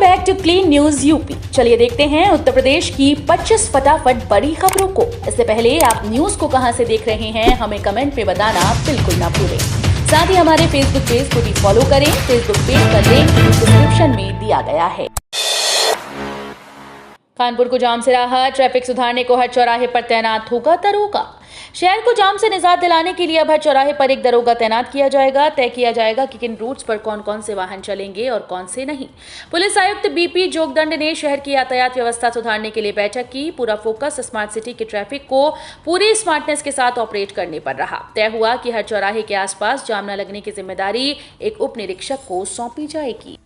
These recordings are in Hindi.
Back to clean news UP. चलिए देखते हैं उत्तर प्रदेश की 25 फटाफट बड़ी खबरों को। इससे पहले आप न्यूज को कहां से देख रहे हैं हमें कमेंट में बताना बिल्कुल ना भूलें। साथ ही हमारे फेसबुक पेज को भी फॉलो करें। फेसबुक पेज का लिंक डिस्क्रिप्शन में दिया गया है। कानपुर को जाम से राहत, ट्रैफिक सुधारने को हर चौराहे पर तैनात होगा दरोगा। शहर को जाम से निजात दिलाने के लिए अब हर चौराहे पर एक दरोगा तैनात किया जाएगा। तय किया जाएगा कि किन रूट्स पर कौन कौन से वाहन चलेंगे और कौन से नहीं। पुलिस आयुक्त बीपी जोगदंड ने शहर की यातायात व्यवस्था सुधारने के लिए बैठक की। पूरा फोकस स्मार्ट सिटी के ट्रैफिक को पूरी स्मार्टनेस के साथ ऑपरेट करने पर रहा। तय हुआ कि हर चौराहे के आसपास जाम न लगने की जिम्मेदारी एक उप निरीक्षक को सौंपी जाएगी।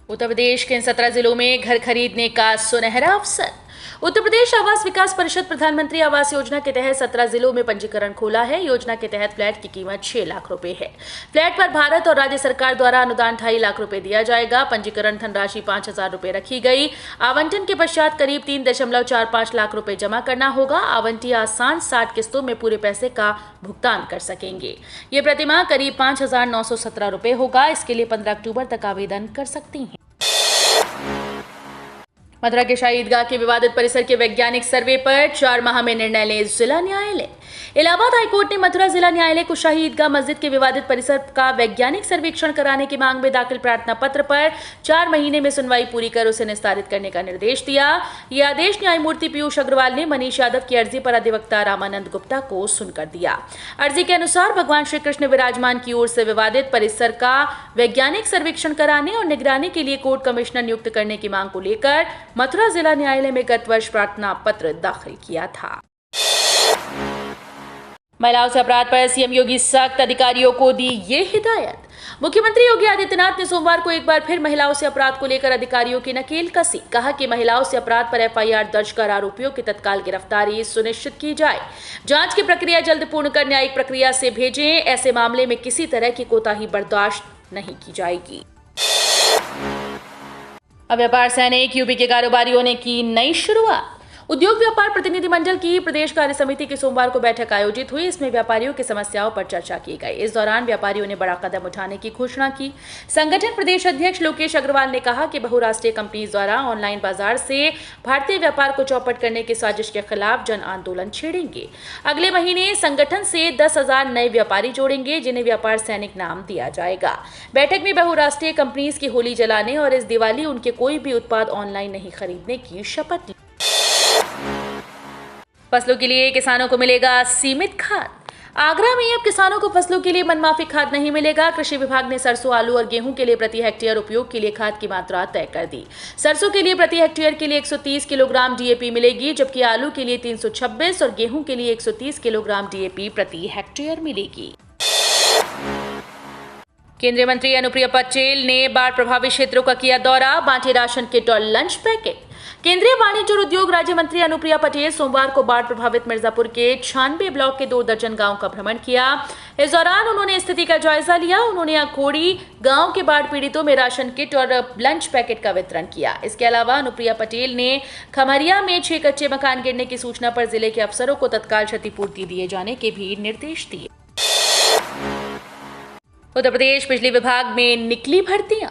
उत्तर प्रदेश के इन 17 जिलों में घर खरीदने का सुनहरा अवसर। उत्तर प्रदेश आवास विकास परिषद प्रधानमंत्री आवास योजना के तहत 17 जिलों में पंजीकरण खोला है। योजना के तहत फ्लैट की कीमत 6 लाख रुपए है। फ्लैट पर भारत और राज्य सरकार द्वारा अनुदान 2.5 लाख रुपए दिया जाएगा। पंजीकरण धनराशि 5,000 रुपए रखी गई। आवंटन के पश्चात करीब 3.45 लाख रुपए जमा करना होगा। आवंटी आसान 60 किस्तों में पूरे पैसे का भुगतान कर सकेंगे। ये प्रतिमाह करीब 5,917 रुपए होगा। इसके लिए 15 अक्टूबर तक आवेदन कर सकती हैं। मथुरा के शाही ईदगाह के विवादित परिसर के वैज्ञानिक सर्वे पर 4 माह में निर्णय ले जिला न्यायालय। इलाहाबाद हाईकोर्ट ने मथुरा जिला न्यायालय को शाही ईदगाह मस्जिद के विवादित परिसर का वैज्ञानिक सर्वेक्षण कराने की मांग में दाखिल प्रार्थना पत्र पर 4 महीने में सुनवाई पूरी कर उसे निस्तारित करने का निर्देश दिया। यह आदेश न्यायमूर्ति पीयूष अग्रवाल ने मनीष यादव की अर्जी पर अधिवक्ता रामानंद गुप्ता को सुनकर दिया। अर्जी के अनुसार भगवान श्री कृष्ण विराजमान की ओर से विवादित परिसर का वैज्ञानिक सर्वेक्षण कराने और निगरानी के लिए कोर्ट कमिश्नर नियुक्त करने की मांग को लेकर मथुरा जिला न्यायालय में गत वर्ष प्रार्थना पत्र दाखिल किया था। महिलाओं से अपराध पर सीएम योगी सख्त, अधिकारियों को दी ये हिदायत। मुख्यमंत्री योगी आदित्यनाथ ने सोमवार को एक बार फिर महिलाओं से अपराध को लेकर अधिकारियों की नकेल कसी। कहा कि महिलाओं से अपराध पर एफआईआर दर्ज कर आरोपियों की तत्काल गिरफ्तारी सुनिश्चित की जाए। जांच की प्रक्रिया जल्द पूर्ण कर न्यायिक प्रक्रिया से भेजें। ऐसे मामले में किसी तरह की कोताही बर्दाश्त नहीं की जाएगी। अब व्यापार सैनिक यूपी के कारोबारियों ने की नई शुरुआत। उद्योग व्यापार प्रतिनिधिमंडल की प्रदेश कार्य समिति की सोमवार को बैठक आयोजित हुई। इसमें व्यापारियों की समस्याओं पर चर्चा की गई। इस दौरान व्यापारियों ने बड़ा कदम उठाने की घोषणा की। संगठन प्रदेश अध्यक्ष लोकेश अग्रवाल ने कहा कि बहुराष्ट्रीय कंपनी द्वारा ऑनलाइन बाजार से भारतीय व्यापार को चौपट करने की साजिश के खिलाफ जन आंदोलन छेड़ेंगे। अगले महीने संगठन से 10,000 नए व्यापारी जोड़ेंगे, जिन्हें व्यापार सैनिक नाम दिया जाएगा। बैठक में बहुराष्ट्रीय कंपनीज की होली जलाने और इस दिवाली उनके कोई भी उत्पाद ऑनलाइन नहीं खरीदने की शपथ ली। फसलों के लिए किसानों को मिलेगा सीमित खाद। आगरा में अब किसानों को फसलों के लिए मनमाफी खाद नहीं मिलेगा। कृषि विभाग ने सरसों, आलू और गेहूं के लिए प्रति हेक्टेयर उपयोग के लिए खाद की मात्रा तय कर दी। सरसों के लिए प्रति हेक्टेयर के लिए 130 किलोग्राम डीएपी मिलेगी, जबकि आलू के लिए 326 और गेहूं के लिए 130 किलोग्राम डीएपी प्रति हेक्टेयर मिलेगी। केंद्रीय मंत्री अनुप्रिया पटेल ने बाढ़ प्रभावित क्षेत्रों का किया दौरा, बांटे राशन किट और लंच पैकेट। केंद्रीय वाणिज्य और उद्योग राज्य मंत्री अनुप्रिया पटेल सोमवार को बाढ़ प्रभावित मिर्जापुर के 96 ब्लॉक के 2 दर्जन गांव का भ्रमण किया। इस दौरान उन्होंने स्थिति का जायजा लिया। उन्होंने अखोड़ी गांव के बाढ़ पीड़ितों में राशन किट और लंच पैकेट का वितरण किया। इसके अलावा अनुप्रिया पटेल ने खमरिया में 6 कच्चे मकान गिरने की सूचना पर जिले के अफसरों को तत्काल क्षतिपूर्ति दिए जाने के भी निर्देश दिए। उत्तर प्रदेश बिजली विभाग में निकली भर्तियां।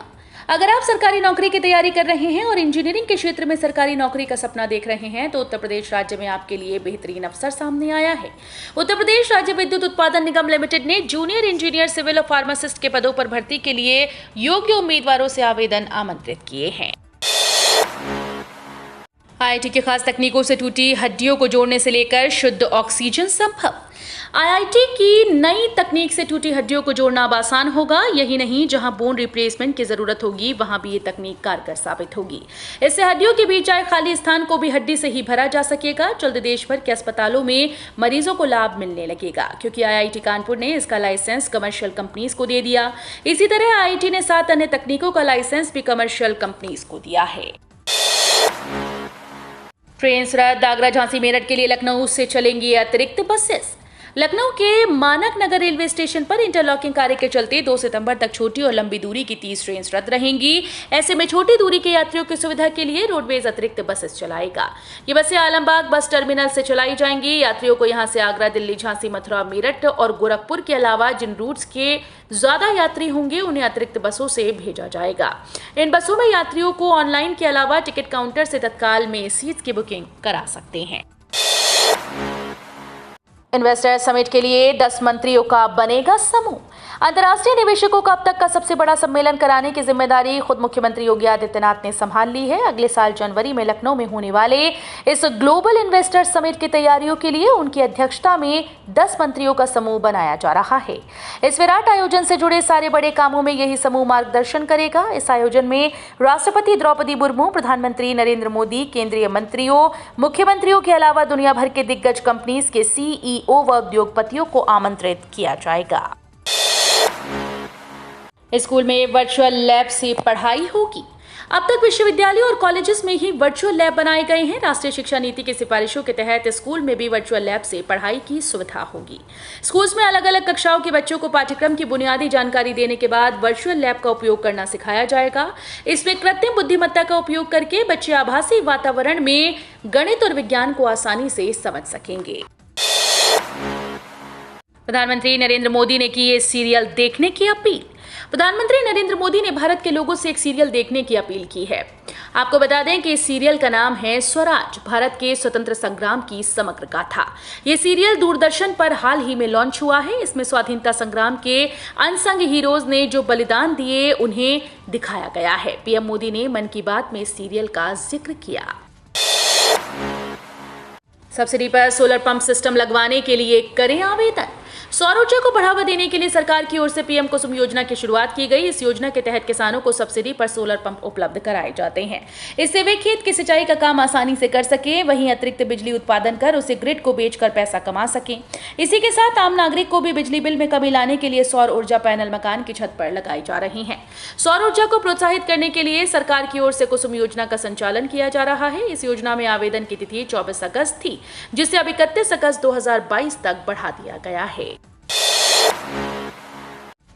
अगर आप सरकारी नौकरी की तैयारी कर रहे हैं और इंजीनियरिंग के क्षेत्र में सरकारी नौकरी का सपना देख रहे हैं तो उत्तर प्रदेश राज्य में आपके लिए बेहतरीन अवसर सामने आया है। उत्तर प्रदेश राज्य विद्युत उत्पादन निगम लिमिटेड ने जूनियर इंजीनियर, सिविल और फार्मासिस्ट के पदों पर भर्ती के लिए योग्य उम्मीदवारों से आवेदन आमंत्रित किए हैं। आईआईटी की खास तकनीकों से टूटी हड्डियों को जोड़ने से लेकर शुद्ध ऑक्सीजन संभव। आईआईटी की नई तकनीक से टूटी हड्डियों को जोड़ना अब आसान होगा। यही नहीं, जहां बोन रिप्लेसमेंट की जरूरत होगी वहां भी ये तकनीक कारगर साबित होगी। इससे हड्डियों के बीच आए खाली स्थान को भी हड्डी से ही भरा जा सकेगा। जल्द देश भर के अस्पतालों में मरीजों को लाभ मिलने लगेगा, क्योंकि आईआईटी कानपुर ने इसका लाइसेंस कमर्शियल कंपनीज को दे दिया। इसी तरह आईआईटी ने 7 अन्य तकनीकों का लाइसेंस भी कमर्शियल कंपनीज को दिया है। ट्रेन रद्द, आगरा, झांसी, मेरठ के लिए लखनऊ से चलेंगी अतिरिक्त बसेस। लखनऊ के मानक नगर रेलवे स्टेशन पर इंटरलॉकिंग कार्य के चलते 2 सितंबर तक छोटी और लंबी दूरी की 30 ट्रेन रद्द रहेंगी। ऐसे में छोटी दूरी के यात्रियों की सुविधा के लिए रोडवेज अतिरिक्त बसेस चलाएगा। ये बसें आलमबाग बस टर्मिनल से चलाई जाएंगी। यात्रियों को यहां से आगरा, दिल्ली, झांसी, मथुरा, मेरठ और गोरखपुर के अलावा जिन रूट्स के ज्यादा यात्री होंगे उन्हें अतिरिक्त बसों से भेजा जाएगा। इन बसों में यात्रियों को ऑनलाइन के अलावा टिकट काउंटर से तत्काल में सीट्स की बुकिंग करा सकते हैं। इन्वेस्टर समिट के लिए 10 मंत्रियों का बनेगा समूह। अंतर्राष्ट्रीय निवेशकों का अब तक का सबसे बड़ा सम्मेलन कराने की जिम्मेदारी खुद मुख्यमंत्री योगी आदित्यनाथ ने संभाल ली है। अगले साल जनवरी में लखनऊ में होने वाले इस ग्लोबल इन्वेस्टर समिट की तैयारियों के लिए उनकी अध्यक्षता में 10 मंत्रियों का समूह बनाया जा रहा है। इस विराट आयोजन से जुड़े सारे बड़े कामों में यही समूह मार्गदर्शन करेगा। इस आयोजन में राष्ट्रपति द्रौपदी मुर्मू, प्रधानमंत्री नरेंद्र मोदी, केंद्रीय मंत्रियों, मुख्यमंत्रियों के अलावा दुनिया भर के दिग्गज कंपनीज के CEO व उद्योगपतियों को आमंत्रित किया जाएगा। स्कूल में वर्चुअल लैब से पढ़ाई होगी। अब तक विश्वविद्यालयों और कॉलेजेस में ही वर्चुअल लैब बनाए गए हैं। राष्ट्रीय शिक्षा नीति की सिफारिशों के तहत स्कूल में भी वर्चुअल लैब से पढ़ाई की सुविधा होगी। स्कूल्स में अलग अलग कक्षाओं के बच्चों को पाठ्यक्रम की बुनियादी जानकारी देने के बाद वर्चुअल लैब का उपयोग करना सिखाया जाएगा। इसमें कृत्रिम बुद्धिमत्ता का उपयोग करके बच्चे आभासी वातावरण में गणित और विज्ञान को आसानी से समझ सकेंगे। प्रधानमंत्री नरेंद्र मोदी ने की ये सीरियल देखने की अपील। प्रधानमंत्री नरेंद्र मोदी ने भारत के लोगों से एक सीरियल देखने की अपील की है। आपको बता दें कि इस सीरियल का नाम है स्वराज, भारत के स्वतंत्र संग्राम की समग्र गाथा। ये सीरियल दूरदर्शन पर हाल ही में लॉन्च हुआ है। इसमें स्वाधीनता संग्राम के अनसंग हीरोज ने जो बलिदान दिए उन्हें दिखाया गया है। पीएम मोदी ने मन की बात में इस सीरियल का जिक्र किया। सब्सिडी पर सोलर पंप सिस्टम लगवाने के लिए करें आवेदन। सौर ऊर्जा को बढ़ावा देने के लिए सरकार की ओर से पीएम कुसुम योजना की शुरुआत की गई। इस योजना के तहत किसानों को सब्सिडी पर सोलर पंप उपलब्ध कराए जाते हैं। इससे वे खेत की सिंचाई का काम आसानी से कर सकें, वहीं अतिरिक्त बिजली उत्पादन कर उसे ग्रिड को बेचकर पैसा कमा सकें। इसी के साथ आम नागरिक को भी बिजली बिल में कमी लाने के लिए सौर ऊर्जा पैनल मकान की छत पर लगाई जा रही हैं। सौर ऊर्जा को प्रोत्साहित करने के लिए सरकार की ओर से कुसुम योजना का संचालन किया जा रहा है। इस योजना में आवेदन की तिथि 24 अगस्त थी, जिसे अब 31 अगस्त 2022 तक बढ़ा दिया गया है।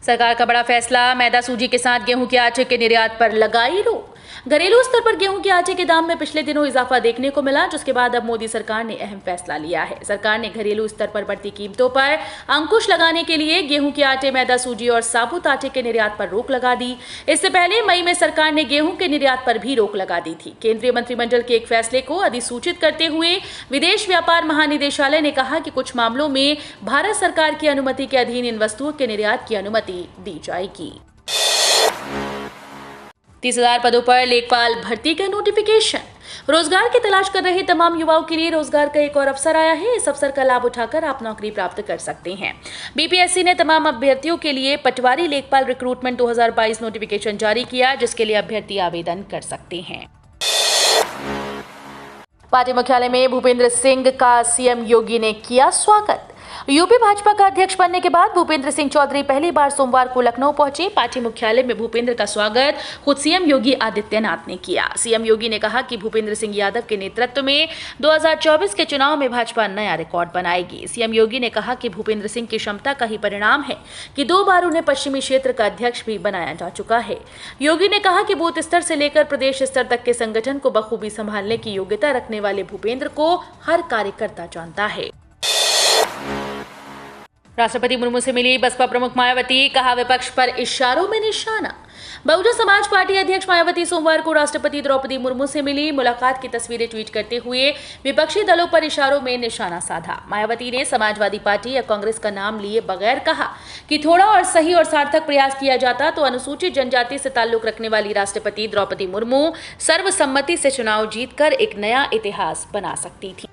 सरकार का बड़ा फैसला, मैदा सूजी के साथ गेहूं के आटे के निर्यात पर लगाई रोक। घरेलू स्तर पर गेहूं के आटे के दाम में पिछले दिनों इजाफा देखने को मिला, जिसके बाद अब मोदी सरकार ने अहम फैसला लिया है। सरकार ने घरेलू स्तर पर बढ़ती कीमतों पर अंकुश लगाने के लिए गेहूं के आटे, मैदा सूजी और साबुत आटे के निर्यात पर रोक लगा दी। इससे पहले मई में सरकार ने गेहूं के निर्यात पर भी रोक लगा दी थी। केंद्रीय मंत्रिमंडल के एक फैसले को अधिसूचित करते हुए विदेश व्यापार महानिदेशालय ने कहा कि कुछ मामलों में भारत सरकार की अनुमति के अधीन इन वस्तुओं के निर्यात की अनुमति दी जाएगी। 30,000 पदों पर लेखपाल भर्ती का नोटिफिकेशन। रोजगार की तलाश कर रहे तमाम युवाओं के लिए रोजगार का एक और अवसर आया है। इस अवसर का लाभ उठाकर आप नौकरी प्राप्त कर सकते हैं। बीपीएससी ने तमाम अभ्यर्थियों के लिए पटवारी लेखपाल रिक्रूटमेंट 2022 नोटिफिकेशन जारी किया, जिसके लिए अभ्यर्थी आवेदन कर सकते हैं। पार्टी मुख्यालय में भूपेंद्र सिंह का सीएम योगी ने किया स्वागत। यूपी भाजपा का अध्यक्ष बनने के बाद भूपेंद्र सिंह चौधरी पहली बार सोमवार को लखनऊ पहुंचे। पार्टी मुख्यालय में भूपेंद्र का स्वागत खुद सीएम योगी आदित्यनाथ ने किया। सीएम योगी ने कहा कि भूपेंद्र सिंह यादव के नेतृत्व में 2024 के चुनाव में भाजपा नया रिकॉर्ड बनाएगी। सीएम योगी ने कहा कि भूपेंद्र सिंह की क्षमता का ही परिणाम है कि 2 बार उन्हें पश्चिमी क्षेत्र का अध्यक्ष भी बनाया जा चुका है। योगी ने कहा कि बूथ स्तर से लेकर प्रदेश स्तर तक के संगठन को बखूबी संभालने की योग्यता रखने वाले भूपेंद्र को हर कार्यकर्ता जानता है। राष्ट्रपति मुर्मू से मिली बसपा प्रमुख मायावती, कहा विपक्ष पर इशारों में निशाना। बहुजन समाज पार्टी अध्यक्ष मायावती सोमवार को राष्ट्रपति द्रौपदी मुर्मू से मिली। मुलाकात की तस्वीरें ट्वीट करते हुए विपक्षी दलों पर इशारों में निशाना साधा। मायावती ने समाजवादी पार्टी या कांग्रेस का नाम लिए बगैर कहा कि थोड़ा और सही और सार्थक प्रयास किया जाता तो अनुसूचित जनजाति से ताल्लुक रखने वाली राष्ट्रपति द्रौपदी मुर्मू सर्वसम्मति से चुनाव जीतकर एक नया इतिहास बना सकती थी।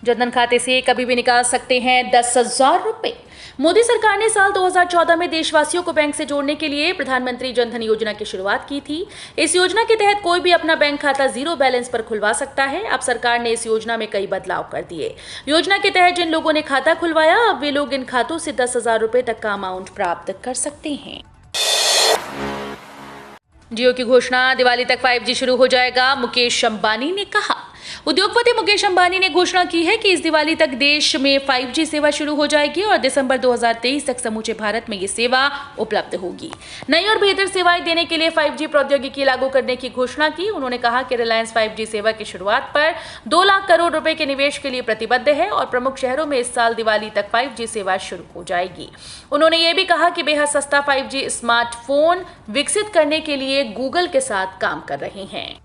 जनधन खाते से कभी भी निकाल सकते हैं 10,000 रुपए। मोदी सरकार ने साल 2014 में देशवासियों को बैंक से जोड़ने के लिए प्रधानमंत्री जनधन योजना की शुरुआत की थी। इस योजना के तहत कोई भी अपना बैंक खाता जीरो बैलेंस पर खुलवा सकता है। अब सरकार ने इस योजना में कई बदलाव कर दिए। योजना के तहत जिन लोगों ने खाता खुलवाया, अब वे लोग इन खातों से 10,000 रुपए तक का अमाउंट प्राप्त कर सकते हैं। जियो की घोषणा, दिवाली तक 5G शुरू हो जाएगा, मुकेश अंबानी ने कहा। उद्योगपति मुकेश अंबानी ने घोषणा की है कि इस दिवाली तक देश में 5G सेवा शुरू हो जाएगी और दिसंबर 2023 तक समूचे भारत में ये सेवा उपलब्ध होगी। नई और बेहतर सेवाएं देने के लिए 5G प्रौद्योगिकी लागू करने की घोषणा की। उन्होंने कहा कि रिलायंस 5G सेवा की शुरुआत पर 2 लाख करोड़ रुपए के निवेश के लिए प्रतिबद्ध है और प्रमुख शहरों में इस साल दिवाली तक 5G सेवा शुरू हो जाएगी। उन्होंने ये भी कहा कि बेहद सस्ता 5G स्मार्टफोन विकसित करने के लिए गूगल के साथ काम कर रहे हैं।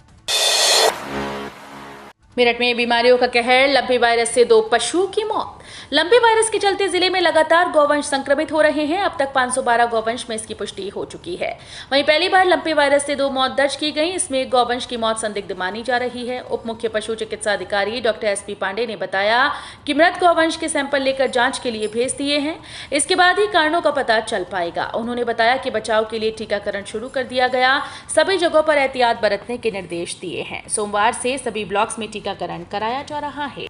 मेरठ में बीमारियों का कहर, लंपी वायरस से 2 पशुओं की मौत। लंपी वायरस के चलते जिले में लगातार गौवंश संक्रमित हो रहे हैं। अब तक 512 गौवंश में इसकी पुष्टि हो चुकी है। वहीं पहली बार लंपी वायरस से 2 मौत दर्ज की गई। इसमें एक गौवंश की मौत संदिग्ध मानी जा रही है। उप मुख्य पशु चिकित्सा अधिकारी डॉक्टर SP पांडे ने बताया कि मृत गौवंश के सैंपल लेकर जांच के लिए भेज दिए हैं। इसके बाद ही कारणों का पता चल पाएगा। उन्होंने बताया कि बचाव के लिए टीकाकरण शुरू कर दिया गया। सभी जगहों पर एहतियात बरतने के निर्देश दिए हैं। सोमवार से सभी ब्लॉक्स में टीकाकरण कराया जा रहा है।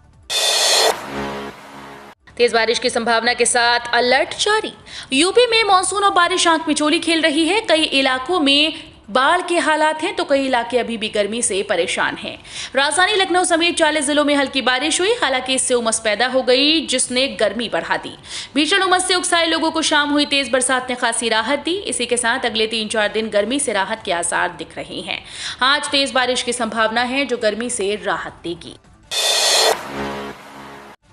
तेज बारिश की संभावना के साथ अलर्ट जारी। यूपी में मानसून और बारिश आंख मिचोली खेल रही है। कई इलाकों में बाढ़ के हालात हैं तो कई इलाके अभी भी गर्मी से परेशान हैं। राजधानी लखनऊ समेत 40 जिलों में हल्की बारिश हुई। हालांकि इससे उमस पैदा हो गई, जिसने गर्मी बढ़ा दी। भीषण उमस से उकसाए लोगों को शाम हुई तेज बरसात ने खासी राहत दी। इसी के साथ अगले 3-4 दिन गर्मी से राहत के आसार दिख रहे हैं। आज तेज बारिश की संभावना है जो गर्मी से राहत देगी।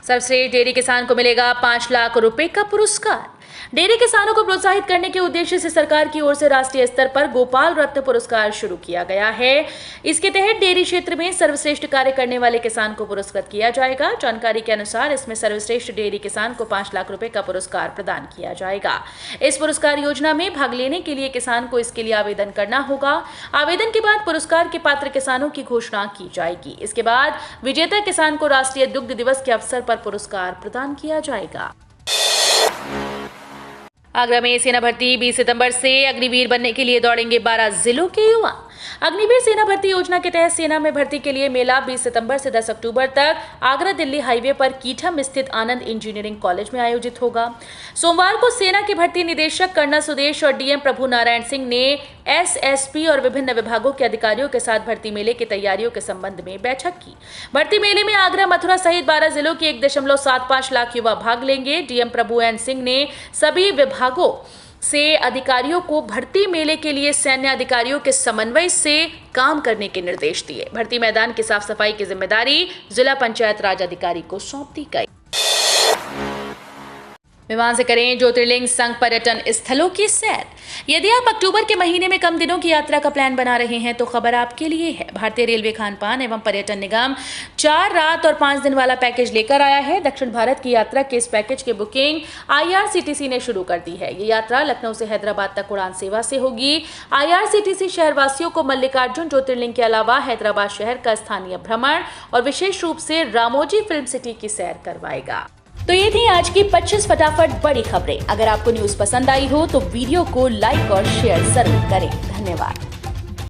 सर्वश्रेष्ठ डेयरी किसान को मिलेगा 5 लाख रुपए का पुरस्कार। डेयरी किसानों को प्रोत्साहित करने के उद्देश्य से सरकार की ओर से राष्ट्रीय स्तर पर गोपाल रत्न पुरस्कार शुरू किया गया है। इसके तहत डेयरी क्षेत्र में सर्वश्रेष्ठ कार्य करने वाले किसान को पुरस्कृत किया जाएगा। जानकारी के अनुसार इसमें सर्वश्रेष्ठ डेयरी किसान को 5 लाख रुपए का पुरस्कार प्रदान किया जाएगा। इस पुरस्कार योजना में भाग लेने के लिए किसान को इसके लिए आवेदन करना होगा। आवेदन के बाद पुरस्कार के पात्र किसानों की घोषणा की जाएगी। इसके बाद विजेता किसान को राष्ट्रीय दुग्ध दिवस के अवसर पर पुरस्कार प्रदान किया जाएगा। आगरा में सेना भर्ती 20 सितंबर से अग्निवीर बनने के लिए दौड़ेंगे 12 जिलों के युवा। अग्निवीर सेना भर्ती योजना के तहत सेना में भर्ती के लिए मेला 20 सितंबर से 10 अक्टूबर तक आगरा दिल्ली हाईवे पर कीठम स्थित आनंद इंजीनियरिंग कॉलेज में आयोजित होगा। सोमवार को सेना के भर्ती निदेशक कर्नल सुदेश और DM प्रभु नारायण सिंह ने SSP और विभिन्न विभागों के अधिकारियों के साथ भर्ती मेले की तैयारियों के संबंध में बैठक की। भर्ती मेले में आगरा, मथुरा सहित 12 जिलों के 1.75 लाख युवा भाग लेंगे। DM प्रभु N सिंह ने सभी विभागों से अधिकारियों को भर्ती मेले के लिए सैन्य अधिकारियों के समन्वय से काम करने के निर्देश दिए। भर्ती मैदान की साफ सफाई की जिम्मेदारी जिला पंचायत राज अधिकारी को सौंप दी गई। विमान से करें ज्योतिर्लिंग संघ पर्यटन स्थलों की सैर। यदि आप अक्टूबर के महीने में कम दिनों की यात्रा का प्लान बना रहे हैं तो खबर आपके लिए है। भारतीय रेलवे खान-पान एवं पर्यटन निगम 4 रात और 5 दिन वाला पैकेज लेकर आया है। दक्षिण भारत की यात्रा के इस पैकेज की बुकिंग IRCTC ने शुरू कर दी है। ये यात्रा लखनऊ से हैदराबाद तक उड़ान सेवा से होगी। IRCTC शहरवासियों को मल्लिकार्जुन ज्योतिर्लिंग के अलावा हैदराबाद शहर का स्थानीय भ्रमण और विशेष रूप से रामोजी फिल्म सिटी की सैर करवाएगा। तो ये थी आज की 25 फटाफट बड़ी खबरें। अगर आपको न्यूज़ पसंद आई हो तो वीडियो को लाइक और शेयर जरूर करें। धन्यवाद।